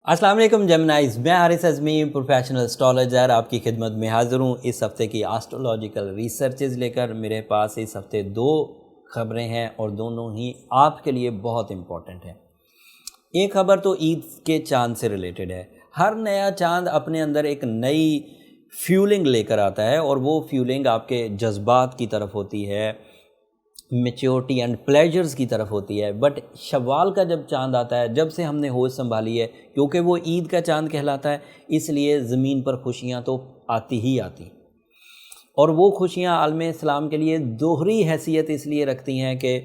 अस्सलाम वालेकुम जेमिनाइज, मैं हारिस अज़मी प्रोफेशनल एस्ट्रोलॉजर आपकी खिदमत में हाज़िर हूँ इस हफ़्ते की एस्ट्रोलॉजिकल रिसर्चेज लेकर। मेरे पास इस हफ़्ते दो ख़बरें हैं और दोनों ही आपके लिए बहुत इम्पॉर्टेंट हैं। एक ख़बर तो ईद के चाँद से रिलेटेड है। हर नया चाँद अपने अंदर एक नई फ्यूलिंग लेकर आता है और वो फ्यूलिंग आपके जज्बात की तरफ होती है, मैच्योरिटी एंड प्लेजर्स की तरफ होती है। बट शव्वाल का जब चांद आता है, जब से हमने होश संभाली है, क्योंकि वो ईद का चांद कहलाता है, इसलिए ज़मीन पर खुशियाँ तो आती ही आती। और वो खुशियाँ आलम इस्लाम के लिए दोहरी हैसियत इसलिए रखती हैं कि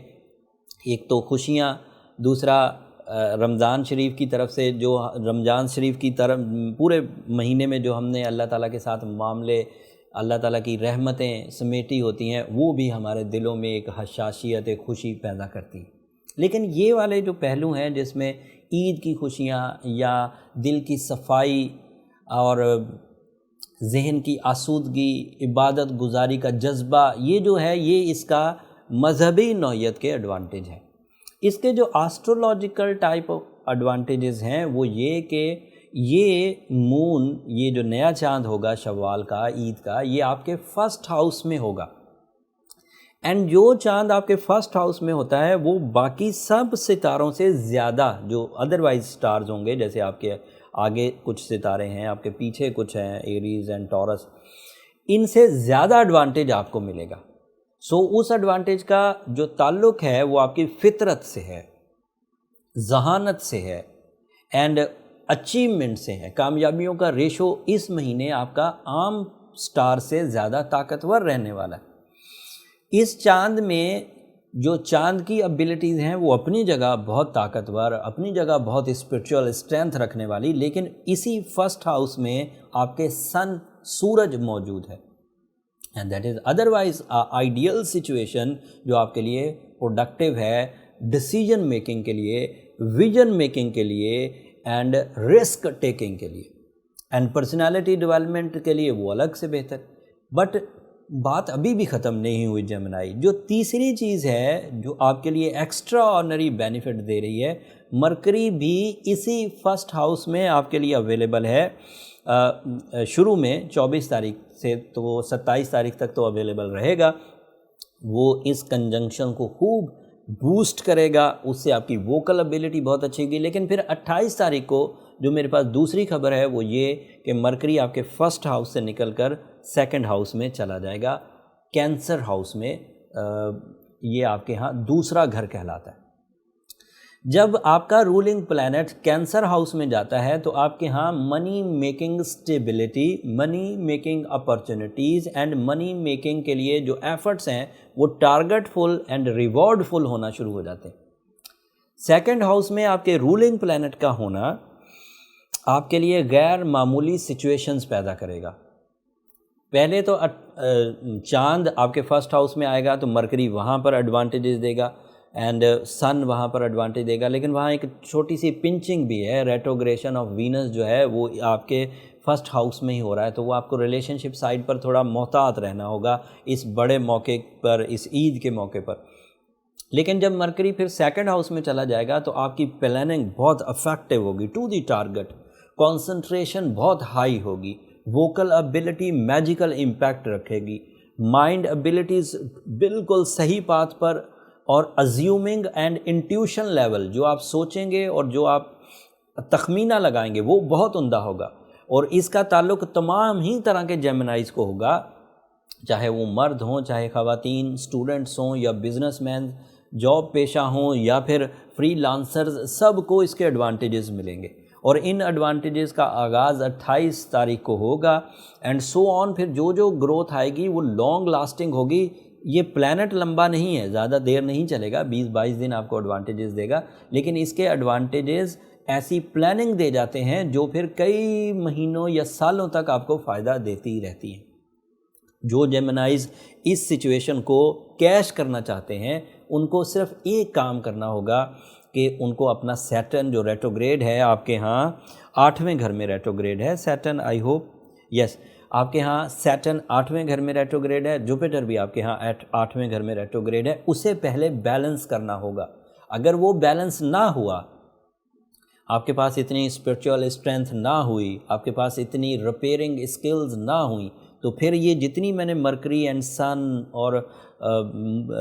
एक तो खुशियाँ, दूसरा रमज़ान शरीफ की तरफ से जो रमज़ान शरीफ की तरफ पूरे महीने में जो हमने अल्लाह ताला के साथ मामले, अल्लाह ताला की रहमतें समेटी होती हैं, वो भी हमारे दिलों में एक हशाशियत, एक खुशी पैदा करती है। लेकिन ये वाले जो पहलू हैं जिसमें ईद की खुशियाँ या दिल की सफाई और जहन की आसूदगी, इबादत गुजारी का जज्बा, ये जो है ये इसका मजहबी नौइयत के एडवांटेज है। इसके जो एस्ट्रोलॉजिकल टाइप ऑफ एडवांटेजेस हैं वो ये कि ये मून, ये जो नया चांद होगा शव्वाल का, ईद का, ये आपके फर्स्ट हाउस में होगा। एंड जो चांद आपके फर्स्ट हाउस में होता है वो बाकी सब सितारों से ज़्यादा, जो अदरवाइज स्टार्स होंगे, जैसे आपके आगे कुछ सितारे हैं, आपके पीछे कुछ हैं, एरीज एंड टॉरस, इनसे ज़्यादा एडवांटेज आपको मिलेगा। सो उस एडवांटेज का जो ताल्लुक़ है वो आपकी फितरत से है, जहानत से है एंड अचीवमेंट से है। कामयाबियों का रेशो इस महीने आपका आम स्टार से ज़्यादा ताकतवर रहने वाला है। इस चांद में जो चांद की एबिलिटीज़ हैं वो अपनी जगह बहुत ताकतवर, अपनी जगह बहुत स्पिरिचुअल स्ट्रेंथ रखने वाली, लेकिन इसी फर्स्ट हाउस में आपके सन, सूरज मौजूद है। And that is otherwise ideal situation जो आपके लिए प्रोडक्टिव है, डिसीजन मेकिंग के लिए, विजन मेकिंग के लिए एंड रिस्क टेकिंग के लिए, एंड पर्सनालिटी डेवलपमेंट के लिए वो अलग से बेहतर। बट बात अभी भी ख़त्म नहीं हुई जेमिनाई। जो तीसरी चीज़ है जो आपके लिए एक्स्ट्रा ऑर्डिनरी बेनिफिट दे रही है, मरकरी भी इसी फर्स्ट हाउस में आपके लिए अवेलेबल है। शुरू में 24 तारीख से तो 27 तारीख तक तो अवेलेबल रहेगा। वो इस कंजंक्शन को खूब बूस्ट करेगा, उससे आपकी वोकल एबिलिटी बहुत अच्छी होगी। लेकिन फिर 28 तारीख को जो मेरे पास दूसरी खबर है वो ये कि मरकरी आपके फर्स्ट हाउस से निकलकर सेकंड हाउस में चला जाएगा, कैंसर हाउस में। ये आपके यहाँ दूसरा घर कहलाता है। जब आपका रूलिंग प्लैनेट कैंसर हाउस में जाता है तो आपके यहाँ money making stability, money making opportunities and money making के लिए जो एफर्ट्स हैं वो टारगेटफुल एंड रिवॉर्डफुल होना शुरू हो जाते हैं। सेकंड हाउस में आपके रूलिंग प्लैनेट का होना आपके लिए गैर मामूली सिचुएशंस पैदा करेगा। पहले तो चांद आपके फर्स्ट हाउस में आएगा तो मरकरी वहाँ पर एडवांटेजेस देगा एंड सन वहाँ पर एडवांटेज देगा, लेकिन वहाँ एक छोटी सी पिंचिंग भी है। रेट्रोग्रेशन ऑफ वीनस जो है वो आपके फर्स्ट हाउस में ही हो रहा है, तो वो आपको रिलेशनशिप साइड पर थोड़ा मोहतात रहना होगा इस बड़े मौके पर, इस ईद के मौके पर। लेकिन जब मरकरी फिर सेकंड हाउस में चला जाएगा तो आपकी प्लानिंग बहुत इफेक्टिव होगी, टू दी टारगेट, कॉन्सेंट्रेशन बहुत हाई होगी, वोकल एबिलिटी मैजिकल इम्पैक्ट रखेगी, माइंड एबिलिटीज़ बिल्कुल सही पाथ पर, और अज्यूमिंग एंड इंट्यूशन लेवल, जो आप सोचेंगे और जो आप तखमीना लगाएंगे वो बहुत उम्दा होगा। और इसका ताल्लुक़ तमाम ही तरह के जेमिनाइज को होगा, चाहे वो मर्द हों, चाहे ख़वातीन, स्टूडेंट्स हों या बिजनेसमैन, जॉब पेशा हों या फिर फ्रीलांसर्स, सब को इसके एडवांटेजेस मिलेंगे। और इन एडवांटेजेस का आगाज़ 28 तारीख को होगा एंड सो ऑन। फिर जो जो ग्रोथ आएगी वो लॉन्ग लास्टिंग होगी। ये प्लैनेट लंबा नहीं है, ज़्यादा देर नहीं चलेगा, 20-22 दिन आपको एडवांटेजेस देगा, लेकिन इसके एडवांटेजेस ऐसी प्लानिंग दे जाते हैं जो फिर कई महीनों या सालों तक आपको फ़ायदा देती ही रहती हैं। जो जेमिनाइज इस सिचुएशन को कैश करना चाहते हैं उनको सिर्फ एक काम करना होगा कि उनको अपना सैटर्न जो रेट्रोग्रेड है, आपके यहाँ 8वें घर में रेट्रोग्रेड है सैटर्न, आई होप यस, आपके यहाँ सैटर्न 8वें घर में रेट्रोग्रेड है, जुपिटर भी आपके यहाँ 8वें घर में रेट्रोग्रेड है, उसे पहले बैलेंस करना होगा। अगर वो बैलेंस ना हुआ آپ کے پاس اتنی اسپرچول اسٹرینتھ نہ ہوئی، آپ کے پاس اتنی ریپیئرنگ اسکلز نہ ہوئیں، تو پھر یہ جتنی میں نے مرکری اینڈ سن اور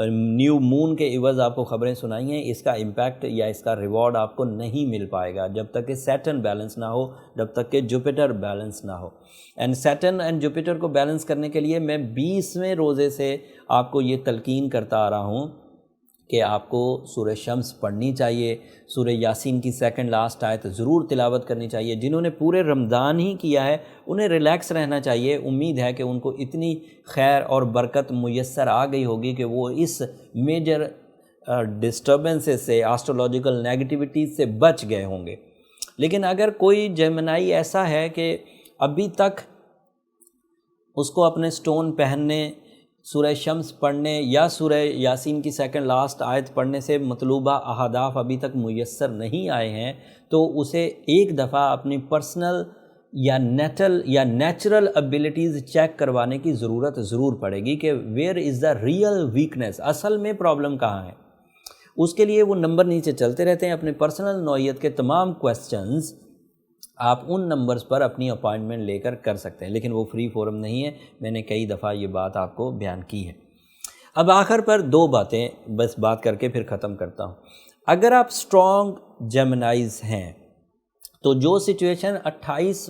نیو مون کے عوض آپ کو خبریں سنائی ہیں، اس کا امپیکٹ یا اس کا ریوارڈ آپ کو نہیں مل پائے گا جب تک کہ سیٹرن بیلنس نہ ہو، جب تک کہ جوپیٹر بیلنس نہ ہو۔ اینڈ سیٹرن اینڈ جوپیٹر کو بیلنس کرنے کے لیے میں 20ویں روزے سے آپ کو یہ تلقین کرتا آ رہا ہوں کہ آپ کو سورہ شمس پڑھنی چاہیے، سورہ یاسین کی سیکنڈ لاسٹ آیت ضرور تلاوت کرنی چاہیے۔ جنہوں نے پورے رمضان ہی کیا ہے انہیں ریلیکس رہنا چاہیے، امید ہے کہ ان کو اتنی خیر اور برکت میسر آ گئی ہوگی کہ وہ اس میجر ڈسٹربنسز سے، آسٹرولوجیکل نیگیٹیوٹیز سے بچ گئے ہوں گے۔ لیکن اگر کوئی جیمنائی ایسا ہے کہ ابھی تک اس کو اپنے سٹون پہننے، سورہ شمس پڑھنے یا سورہ یاسین کی سیکنڈ لاسٹ آیت پڑھنے سے مطلوبہ اہداف ابھی تک میسر نہیں آئے ہیں، تو اسے ایک دفعہ اپنی پرسنل یا نیچرل ابیلٹیز چیک کروانے کی ضرورت ضرور پڑے گی کہ where is the real weakness, اصل میں پرابلم کہاں ہے۔ اس کے لیے وہ نمبر نیچے چلتے رہتے ہیں، اپنے پرسنل نوعیت کے تمام کویسچنز آپ ان نمبرز پر اپنی اپائنٹمنٹ لے کر سکتے ہیں، لیکن وہ فری فورم نہیں ہے، میں نے کئی دفعہ یہ بات آپ کو بیان کی ہے۔ اب آخر پر 2 باتیں بس بات کر کے پھر ختم کرتا ہوں۔ اگر آپ اسٹرانگ جیمنائز ہیں تو جو سچویشن 28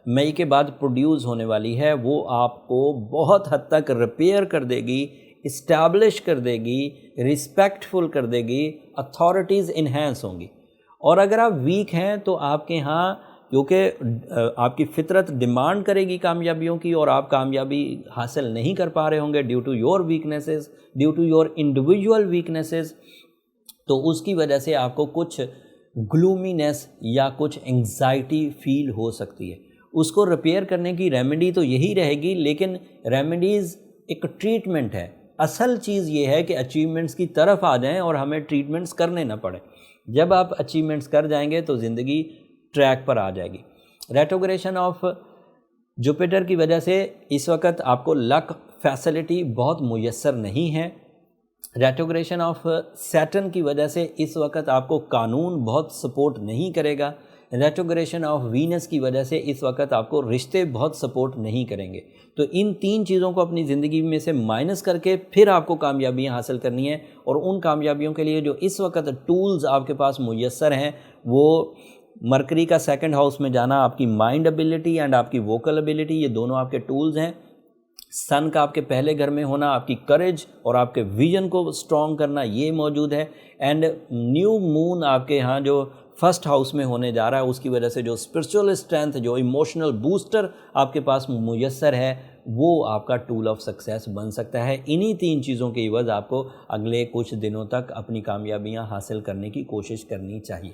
مئی کے بعد پروڈیوس ہونے والی ہے وہ آپ کو بہت حد تک ریپیئر کر دے گی، اسٹیبلش کر دے گی، رسپیکٹفل کر دے گی، اتھارٹیز انہینس ہوں گی۔ اور اگر آپ ویک ہیں تو آپ کے ہاں، کیونکہ آپ کی فطرت ڈیمانڈ کرے گی کامیابیوں کی اور آپ کامیابی حاصل نہیں کر پا رہے ہوں گے due to your weaknesses, due to your individual weaknesses, تو اس کی وجہ سے آپ کو کچھ گلومینس یا کچھ انگزائٹی فیل ہو سکتی ہے۔ اس کو ریپیئر کرنے کی ریمیڈی تو یہی رہے گی، لیکن ریمیڈیز ایک ٹریٹمنٹ ہے۔ اصل چیز یہ ہے کہ اچیومنٹس کی طرف آ جائیں اور ہمیں ٹریٹمنٹس کرنے نہ پڑیں۔ جب آپ اچیومنٹس کر جائیں گے تو زندگی ٹریک پر آ جائے گی۔ ریٹروگریشن آف جوپیٹر کی وجہ سے اس وقت آپ کو لک فیسلٹی بہت میسر نہیں ہے۔ ریٹروگریشن آف سیٹرن کی وجہ سے اس وقت آپ کو قانون بہت سپورٹ نہیں کرے گا۔ ریٹروگریشن آف وینس کی وجہ سے اس وقت آپ کو رشتے بہت سپورٹ نہیں کریں گے۔ تو ان 3 چیزوں کو اپنی زندگی میں سے مائنس کر کے پھر آپ کو کامیابیاں حاصل کرنی ہیں، اور ان کامیابیوں کے لیے جو اس وقت ٹولز آپ کے پاس میسر ہیں وہ مرکری کا سیکنڈ ہاؤس میں جانا، آپ کی مائنڈ ایبیلٹی اینڈ آپ کی ووکل ایبیلٹی، یہ دونوں آپ کے ٹولز ہیں۔ سن کا آپ کے پہلے گھر میں ہونا، آپ کی کریج اور آپ کے ویژن کو سٹرونگ کرنا، یہ موجود ہے۔ اینڈ نیو مون آپ کے ہاں جو فرسٹ ہاؤس میں ہونے جا رہا ہے، اس کی وجہ سے جو اسپرچول اسٹرینتھ، جو ایموشنل بوسٹر آپ کے پاس میسر ہے، وہ آپ کا ٹول آف سکسیس بن سکتا ہے۔ انہی 3 چیزوں کے عوض آپ کو اگلے کچھ دنوں تک اپنی کامیابیاں حاصل کرنے کی کوشش کرنی چاہیے۔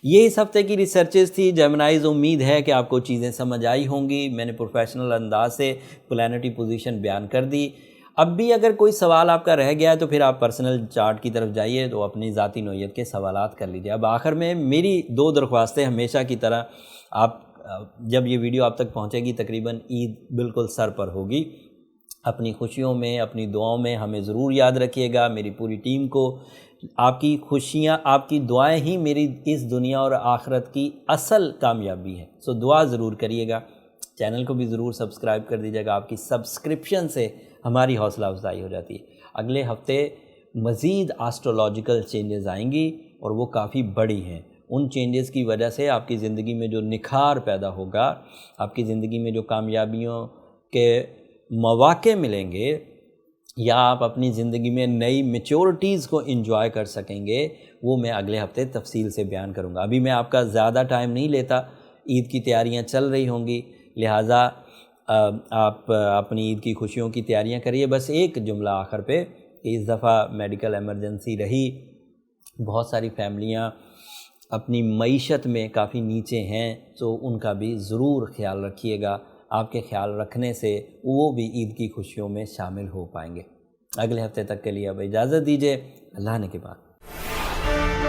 یہ اس ہفتے کی ریسرچز تھی جیمنائز۔ امید ہے کہ آپ کو چیزیں سمجھ آئی ہوں گی۔ میں نے پروفیشنل انداز سے پلانٹری پوزیشن بیان کر دی۔ اب بھی اگر کوئی سوال آپ کا رہ گیا ہے تو پھر آپ پرسنل چارٹ کی طرف جائیے تو اپنی ذاتی نوعیت کے سوالات کر لیجیے۔ اب آخر میں میری 2 درخواستیں ہمیشہ کی طرح، آپ جب یہ ویڈیو آپ تک پہنچے گی تقریباً عید بالکل سر پر ہوگی، اپنی خوشیوں میں، اپنی دعاؤں میں ہمیں ضرور یاد رکھیے گا، میری پوری ٹیم کو۔ آپ کی خوشیاں، آپ کی دعائیں ہی میری اس دنیا اور آخرت کی اصل کامیابی ہے۔ سو دعا ضرور کریے گا، چینل کو بھی ضرور سبسکرائب کر دیجیے گا۔ آپ کی سبسکرپشن سے ہماری حوصلہ افزائی ہو جاتی ہے۔ اگلے ہفتے مزید آسٹرولوجیکل چینجز آئیں گی اور وہ کافی بڑی ہیں۔ ان چینجز کی وجہ سے آپ کی زندگی میں جو نکھار پیدا ہوگا، آپ کی زندگی میں جو کامیابیوں کے مواقع ملیں گے، یا آپ اپنی زندگی میں نئی میچورٹیز کو انجوائے کر سکیں گے، وہ میں اگلے ہفتے تفصیل سے بیان کروں گا۔ ابھی میں آپ کا زیادہ ٹائم نہیں لیتا، عید کی تیاریاں چل رہی ہوں گی، لہٰذا آپ اپنی عید کی خوشیوں کی تیاریاں کریے۔ بس ایک جملہ آخر پہ کہ اس دفعہ میڈیکل ایمرجنسی رہی، بہت ساری فیملیاں اپنی معیشت میں کافی نیچے ہیں، تو ان کا بھی ضرور خیال رکھیے گا۔ آپ کے خیال رکھنے سے وہ بھی عید کی خوشیوں میں شامل ہو پائیں گے۔ اگلے ہفتے تک کے لیے اب اجازت دیجیے، اللہ نے کے بعد۔